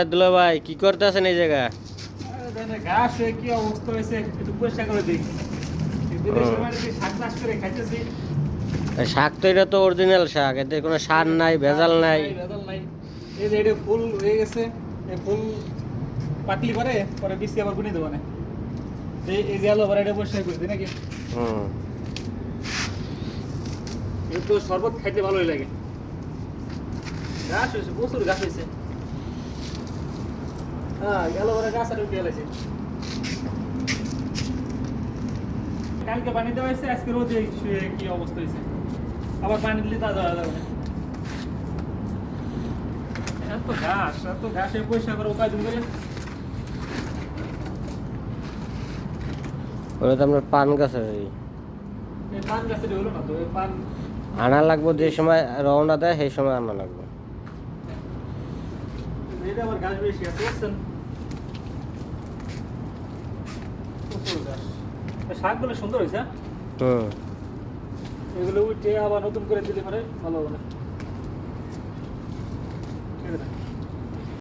দুলা ভাই কি করতেছেন এই জায়গা? ঘাস হয়ে কি অবস্থা হয়েছে একটু পরিষ্কার করে দিই। বিদেশের বাড়িতে শাক চাষ করে খাইতেছি। শাক তো এটা তো অরিজিনাল শাক, এতে কোনো সার নাই, ভেজাল নাই। ভেজাল নাই। এই যে এটা ফুল হয়ে গেছে, এই ফুল পাতলি করে পরে বীজকে আবার বুনে দেবো না। এই যে আলো আবার এটা পরিষ্কার করে দিই নাকি? হুম। এই তো শরবত খাইতে ভালোই লাগে। ঘাস হয়েছে, প্রচুর ঘাস হয়েছে। হ্যাঁ, গেল পরে গাছ আর উঠে গেছে। কালকে পানি দেওয়া হয়েছে, আজকে রোদে শুয়ে কি অবস্থা হয়েছে। আবার পানি দিলে তা দেওয়া যাবে না। এত ঘাসে পয়সা করে উপায় দিন করে। ওটা তো আপনার পান গাছের এই পান গাছের হলো না তো, এই পান আনা লাগবো, যে সময় রওনা দেয় সেই সময় আনা লাগবে। এটা আবার ঘাস বেশি আছে বুঝছেন। প্রচুর ঘাস। এই শাকগুলো সুন্দর হয়েছে, হ্যাঁ? হুম। এগুলো উঠে আবার নতুন করে দিলে পরে ভালো হবে না। ঠিক আছে।